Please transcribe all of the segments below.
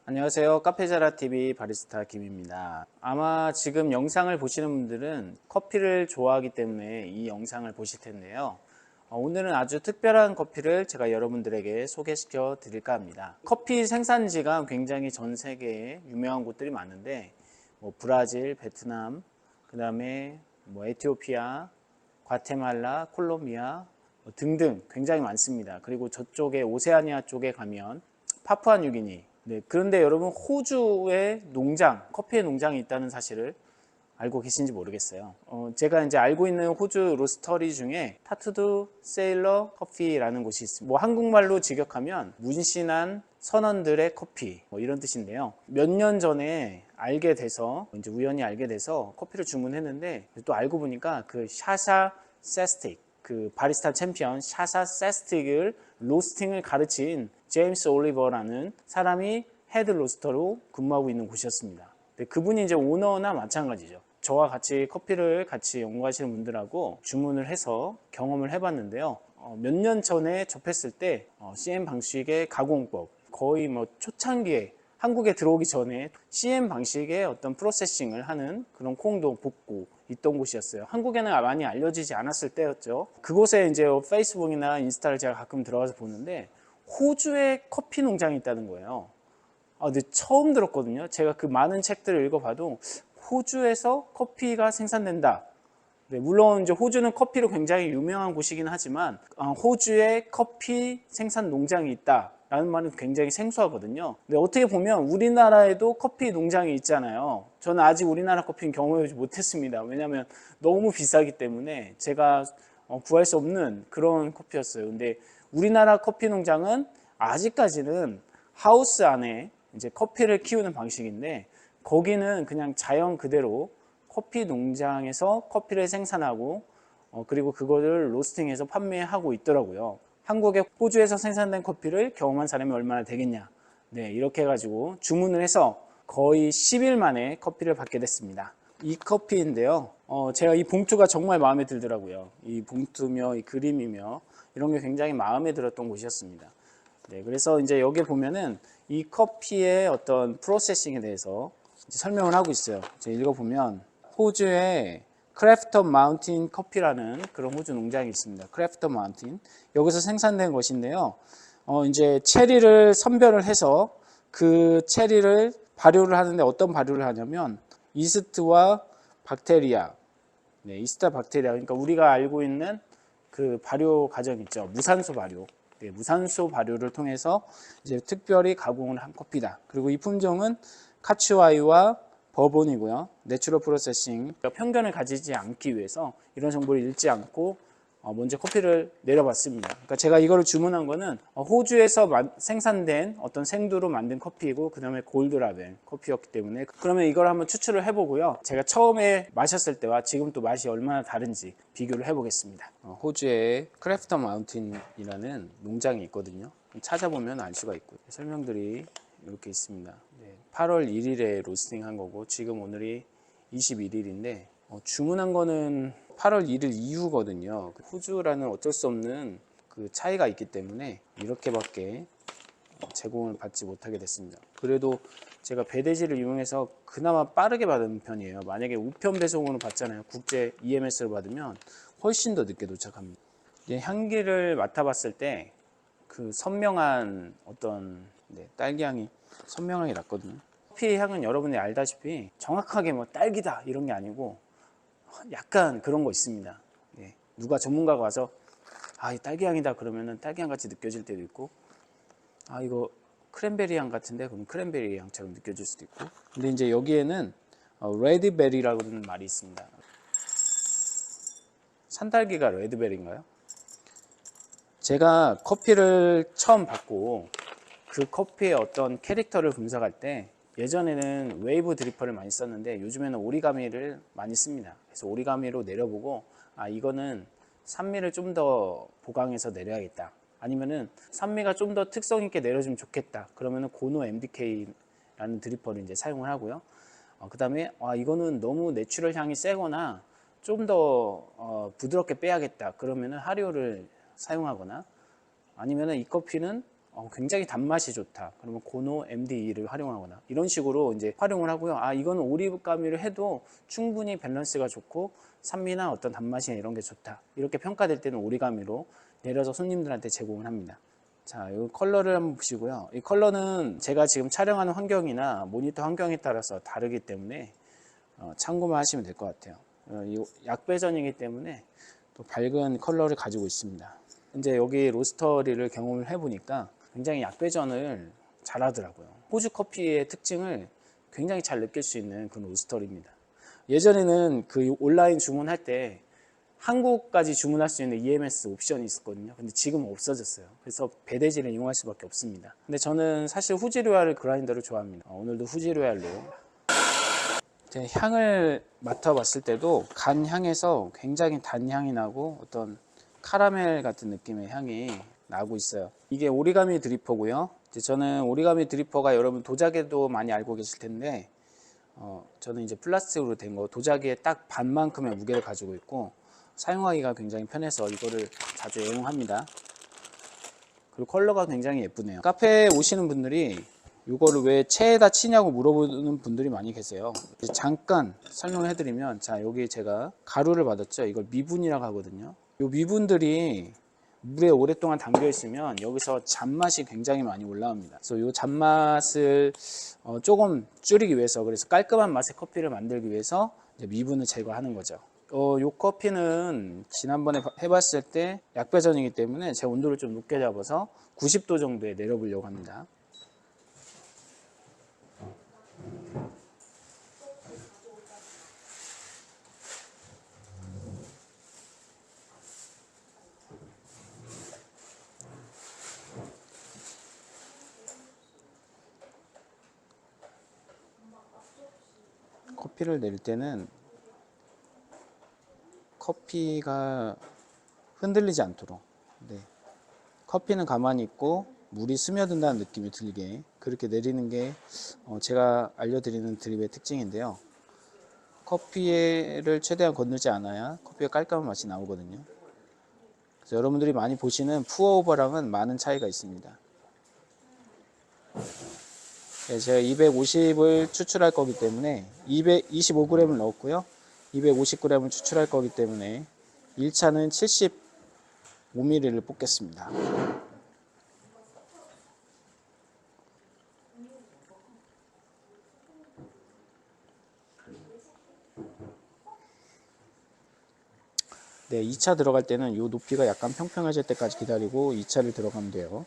안녕하세요. 카페자라TV 바리스타 김입니다. 아마 지금 영상을 보시는 분들은 커피를 좋아하기 때문에 이 영상을 보실 텐데요. 오늘은 아주 특별한 커피를 제가 여러분들에게 소개시켜 드릴까 합니다. 커피 생산지가 굉장히 전 세계에 유명한 곳들이 많은데 브라질, 베트남, 그 다음에 에티오피아, 과테말라, 콜롬비아 등등 굉장히 많습니다. 그리고 저쪽에 오세아니아 쪽에 가면 파푸아뉴기니, 그런데 여러분 호주에 커피의 농장이 있다는 사실을 알고 계신지 모르겠어요. 제가 이제 알고 있는 호주 로스터리 중에 타투드 세일러 커피라는 곳이 있습니다. 한국말로 직역하면 문신한 선원들의 커피 이런 뜻인데요. 몇 년 전에 이제 우연히 알게 돼서 커피를 주문했는데 또 알고 보니까 그 샤샤 세스틱, 그 바리스타 챔피언 샤샤 세스틱을 로스팅을 가르친 제임스 올리버라는 사람이 헤드 로스터로 근무하고 있는 곳이었습니다. 그분이 이제 오너나 마찬가지죠. 저와 같이 커피를 같이 연구하시는 분들하고 주문을 해서 경험을 해봤는데요. 몇 년 전에 접했을 때 CM 방식의 가공법, 거의 초창기에 한국에 들어오기 전에 CM 방식의 어떤 프로세싱을 하는 그런 콩도 볶고 있던 곳이었어요. 한국에는 많이 알려지지 않았을 때였죠. 그곳에 이제 페이스북이나 인스타를 제가 가끔 들어가서 보는데 호주에 커피 농장이 있다는 거예요. 근데 처음 들었거든요. 제가 그 많은 책들을 읽어봐도 호주에서 커피가 생산된다. 물론 이제 호주는 커피로 굉장히 유명한 곳이긴 하지만 호주에 커피 생산 농장이 있다라는 말은 굉장히 생소하거든요. 근데 어떻게 보면 우리나라에도 커피 농장이 있잖아요. 저는 아직 우리나라 커피는 경험해보지 못했습니다. 왜냐하면 너무 비싸기 때문에 제가 구할 수 없는 그런 커피였어요. 근데 우리나라 커피 농장은 아직까지는 하우스 안에 이제 커피를 키우는 방식인데 거기는 그냥 자연 그대로 커피 농장에서 커피를 생산하고 그리고 그거를 로스팅해서 판매하고 있더라고요. 한국의 호주에서 생산된 커피를 경험한 사람이 얼마나 되겠냐. 이렇게 해가지고 주문을 해서 거의 10일 만에 커피를 받게 됐습니다. 이 커피인데요. 제가 이 봉투가 정말 마음에 들더라고요. 이 봉투며 이 그림이며 이런 게 굉장히 마음에 들었던 곳이었습니다. 그래서 이제 여기 보면은 이 커피의 어떤 프로세싱에 대해서 설명을 하고 있어요. 제가 읽어보면 호주에 크래프터 마운틴 커피라는 그런 호주 농장이 있습니다. 크래프터 마운틴. 여기서 생산된 것인데요. 이제 체리를 선별을 해서 그 체리를 발효를 하는데 어떤 발효를 하냐면 이스트와 박테리아. 이스트와 박테리아. 그러니까 우리가 알고 있는 그 발효 과정 있죠. 무산소 발효. 무산소 발효를 통해서 이제 특별히 가공을 한 커피다. 그리고 이 품종은 카츠와이와 버본이고요. 내추럴 프로세싱. 편견을 가지지 않기 위해서 이런 정보를 읽지 않고 먼저 커피를 내려봤습니다. 그러니까 제가 이거를 주문한 거는 호주에서 생산된 어떤 생두로 만든 커피이고 그 다음에 골드라벨 커피였기 때문에 그러면 이걸 한번 추출을 해보고요. 제가 처음에 마셨을 때와 지금 또 맛이 얼마나 다른지 비교를 해보겠습니다. 호주에 크래프터 마운틴이라는 농장이 있거든요. 찾아보면 알 수가 있고 설명들이 이렇게 있습니다. 8월 1일에 로스팅 한 거고 지금 오늘이 21일인데 주문한 거는 8월 1일 이후거든요. 호주라는 어쩔 수 없는 그 차이가 있기 때문에 이렇게밖에 제공을 받지 못하게 됐습니다. 그래도 제가 배대지를 이용해서 그나마 빠르게 받은 편이에요. 만약에 우편 배송으로 받잖아요. 국제 EMS로 받으면 훨씬 더 늦게 도착합니다. 향기를 맡아봤을 때 그 선명한 어떤 딸기 향이 선명하게 났거든요. 커피 향은 여러분이 알다시피 정확하게 딸기다 이런 게 아니고 약간 그런 거 있습니다. 누가 전문가가 와서 이 딸기 향이다 그러면은 딸기 향 같이 느껴질 때도 있고 이거 크랜베리 향 같은데 그럼 크랜베리 향처럼 느껴질 수도 있고 근데 이제 여기에는 레드베리라는 말이 있습니다. 산딸기가 레드베리인가요? 제가 커피를 처음 받고 그 커피의 어떤 캐릭터를 분석할 때 예전에는 웨이브 드리퍼를 많이 썼는데 요즘에는 오리가미를 많이 씁니다. 그래서 오리가미로 내려보고 이거는 산미를 좀 더 보강해서 내려야겠다. 아니면은 산미가 좀 더 특성 있게 내려주면 좋겠다. 그러면은 고노 MDK라는 드리퍼를 이제 사용을 하고요. 그 다음에 이거는 너무 내추럴 향이 세거나 좀 더 부드럽게 빼야겠다. 그러면은 하리오를 사용하거나 아니면은 이 커피는 굉장히 단맛이 좋다. 그러면 고노 MD2를 활용하거나 이런 식으로 이제 활용을 하고요. 이거는 오리브 가미를 해도 충분히 밸런스가 좋고 산미나 어떤 단맛이나 이런 게 좋다. 이렇게 평가될 때는 오리가미로 내려서 손님들한테 제공을 합니다. 자, 이 컬러를 한번 보시고요. 이 컬러는 제가 지금 촬영하는 환경이나 모니터 환경에 따라서 다르기 때문에 참고만 하시면 될 것 같아요. 이 약배전이기 때문에 또 밝은 컬러를 가지고 있습니다. 이제 여기 로스터리를 경험을 해보니까 굉장히 약배전을 잘하더라고요. 호주 커피의 특징을 굉장히 잘 느낄 수 있는 그런 로스터리입니다. 예전에는 그 온라인 주문할 때 한국까지 주문할 수 있는 EMS 옵션이 있었거든요. 근데 지금은 없어졌어요. 그래서 배대지를 이용할 수밖에 없습니다. 근데 저는 사실 후지 로얄 그라인더를 좋아합니다. 오늘도 후지 로얄로 향을 맡아봤을 때도 간 향에서 굉장히 단 향이 나고 어떤 카라멜 같은 느낌의 향이 나고 있어요. 이게 오리가미 드리퍼고요. 저는 오리가미 드리퍼가 여러분 도자기도 많이 알고 계실 텐데 저는 이제 플라스틱으로 된 거 도자기에 딱 반만큼의 무게를 가지고 있고 사용하기가 굉장히 편해서 이거를 자주 애용합니다. 그리고 컬러가 굉장히 예쁘네요. 카페에 오시는 분들이 이거를 왜 체에다 치냐고 물어보는 분들이 많이 계세요. 잠깐 설명을 해드리면, 자, 여기 제가 가루를 받았죠. 이걸 미분이라고 하거든요. 이 미분들이 물에 오랫동안 담겨 있으면 여기서 잔맛이 굉장히 많이 올라옵니다. 그래서 이 잔맛을 조금 줄이기 위해서, 그래서 깔끔한 맛의 커피를 만들기 위해서 이제 미분을 제거하는 거죠. 이 커피는 지난번에 해봤을 때 약배전이기 때문에 제 온도를 좀 높게 잡아서 90도 정도에 내려보려고 합니다. 커피를 내릴 때는 커피가 흔들리지 않도록, 네. 커피는 가만히 있고 물이 스며든다는 느낌이 들게 그렇게 내리는 게 제가 알려드리는 드립의 특징인데요. 커피를 최대한 건들지 않아야 커피가 깔끔한 맛이 나오거든요. 그래서 여러분들이 많이 보시는 푸어오버랑은 많은 차이가 있습니다. 네, 제가 250을 추출할 거기 때문에 225g을 넣었고요. 250g을 추출할 거기 때문에 1차는 75ml를 뽑겠습니다. 네, 2차 들어갈 때는 이 높이가 약간 평평해질 때까지 기다리고 2차를 들어가면 돼요.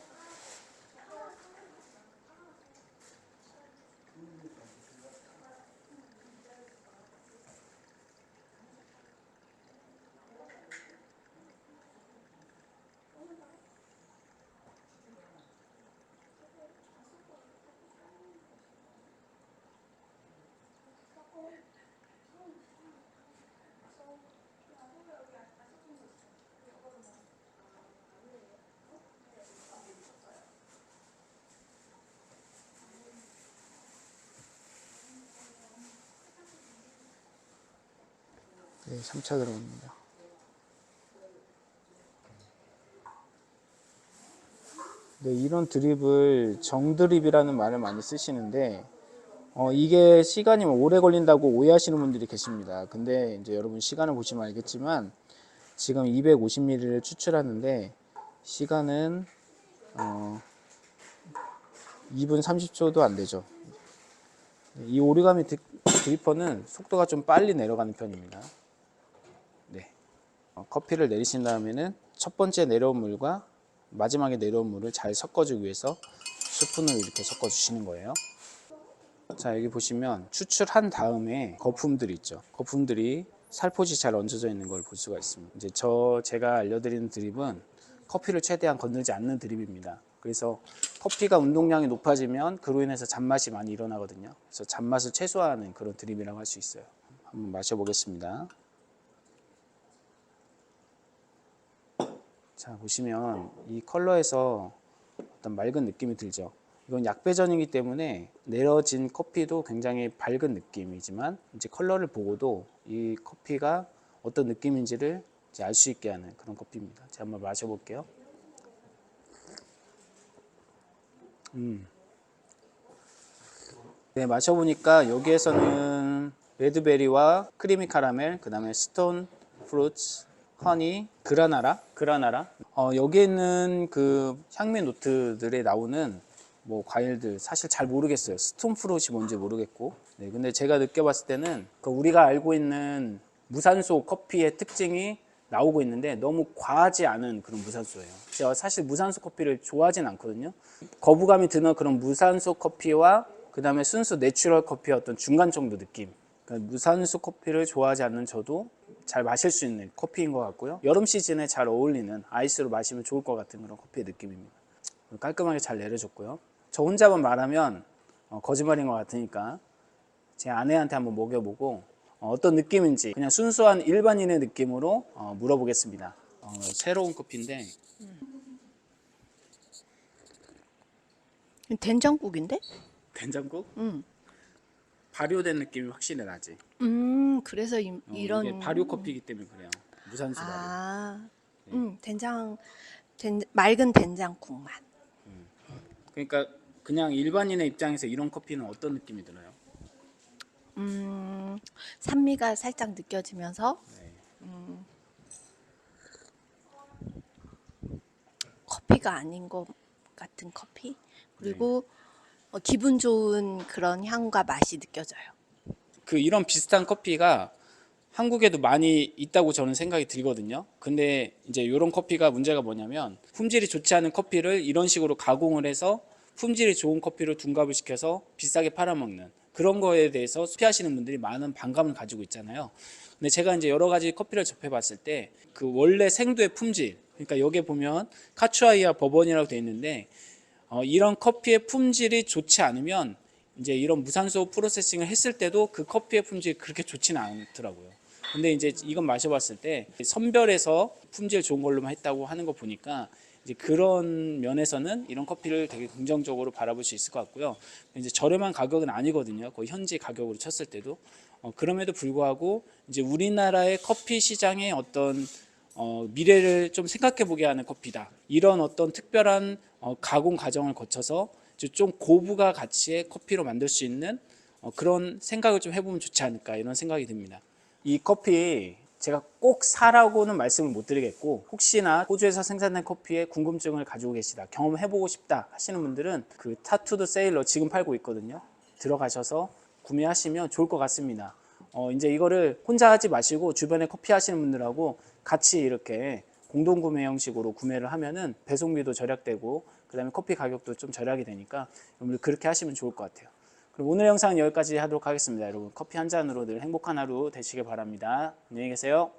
네, 3차 들어갑니다. 네, 이런 드립을 정드립이라는 말을 많이 쓰시는데 이게 시간이 오래 걸린다고 오해하시는 분들이 계십니다. 근데 이제 여러분 시간을 보시면 알겠지만 지금 250ml를 추출하는데 시간은 2분 30초도 안 되죠. 이 오리가미 드리퍼는 속도가 좀 빨리 내려가는 편입니다. 네. 커피를 내리신 다음에는 첫 번째 내려온 물과 마지막에 내려온 물을 잘 섞어주기 위해서 스푼을 이렇게 섞어 주시는 거예요. 자, 여기 보시면 추출한 다음에 거품들이 있죠. 거품들이 살포시 잘 얹어져 있는 걸 볼 수가 있습니다. 이제 제가 알려드리는 드립은 커피를 최대한 건들지 않는 드립입니다. 그래서 커피가 운동량이 높아지면 그로 인해서 잔맛이 많이 일어나거든요. 그래서 잔맛을 최소화하는 그런 드립이라고 할 수 있어요. 한번 마셔보겠습니다. 자, 보시면 이 컬러에서 어떤 맑은 느낌이 들죠. 이건 약배전이기 때문에 내려진 커피도 굉장히 밝은 느낌이지만 이제 컬러를 보고도 이 커피가 어떤 느낌인지를 알 수 있게 하는 그런 커피입니다. 제가 한번 마셔볼게요. 네, 마셔보니까 여기에서는 레드베리와 크리미 카라멜, 그 다음에 스톤 프루츠, 허니, 그라나라. 여기에 있는 그 향미 노트들에 나오는 뭐 과일들 사실 잘 모르겠어요. 스톤 프루트이 뭔지 모르겠고. 네, 근데 제가 느껴봤을 때는 그 우리가 알고 있는 무산소 커피의 특징이 나오고 있는데 너무 과하지 않은 그런 무산소예요. 제가 사실 무산소 커피를 좋아하진 않거든요. 거부감이 드는 그런 무산소 커피와 그 다음에 순수 내추럴 커피의 어떤 중간 정도 느낌. 그러니까 무산소 커피를 좋아하지 않는 저도 잘 마실 수 있는 커피인 것 같고요. 여름 시즌에 잘 어울리는 아이스로 마시면 좋을 것 같은 그런 커피의 느낌입니다. 깔끔하게 잘 내려줬고요. 저 혼자만 말하면 거짓말인 것 같으니까 제 아내한테 한번 먹여보고 어떤 느낌인지 그냥 순수한 일반인의 느낌으로 물어보겠습니다. 새로운 커피인데 된장국인데? 된장국? 응. 발효된 느낌이 확실히 나지. 그래서 이런. 이게 발효 커피이기 때문에 그래요. 무산소 발효. 아, 네. 맑은 된장국 맛. 그러니까 그냥 일반인의 입장에서 이런 커피는 어떤 느낌이 들어요? 산미가 살짝 느껴지면서 네. 커피가 아닌 것 같은 커피. 그리고 기분 좋은 그런 향과 맛이 느껴져요. 그 이런 비슷한 커피가 한국에도 많이 있다고 저는 생각이 들거든요. 근데 이제 이런 커피가 문제가 뭐냐면 품질이 좋지 않은 커피를 이런 식으로 가공을 해서 품질이 좋은 커피로 둔갑을 시켜서 비싸게 팔아먹는 그런 거에 대해서 피하시는 분들이 많은 반감을 가지고 있잖아요. 근데 제가 이제 여러 가지 커피를 접해봤을 때 그 원래 생두의 품질, 그러니까 여기에 보면 카츄아이와 버번이라고 되어 있는데 이런 커피의 품질이 좋지 않으면 이제 이런 무산소 프로세싱을 했을 때도 그 커피의 품질이 그렇게 좋지는 않더라고요. 근데 이제 이건 마셔봤을 때 선별해서 품질 좋은 걸로만 했다고 하는 거 보니까 이제 그런 면에서는 이런 커피를 되게 긍정적으로 바라볼 수 있을 것 같고요. 이제 저렴한 가격은 아니거든요. 거의 현지 가격으로 쳤을 때도 그럼에도 불구하고 이제 우리나라의 커피 시장의 어떤 미래를 좀 생각해 보게 하는 커피다. 이런 어떤 특별한 가공 과정을 거쳐서 좀 고부가 가치의 커피로 만들 수 있는 그런 생각을 좀 해보면 좋지 않을까 이런 생각이 듭니다. 이 커피 제가 꼭 사라고는 말씀을 못 드리겠고 혹시나 호주에서 생산된 커피에 궁금증을 가지고 계시다 경험해보고 싶다 하시는 분들은 그 타투 더 세일러 지금 팔고 있거든요. 들어가셔서 구매하시면 좋을 것 같습니다. 이제 이거를 혼자 하지 마시고 주변에 커피 하시는 분들하고 같이 이렇게 공동 구매 형식으로 구매를 하면은 배송비도 절약되고 그다음에 커피 가격도 좀 절약이 되니까 여러분들 그렇게 하시면 좋을 것 같아요. 그럼 오늘 영상은 여기까지 하도록 하겠습니다. 여러분 커피 한 잔으로 늘 행복한 하루 되시길 바랍니다. 안녕히 계세요.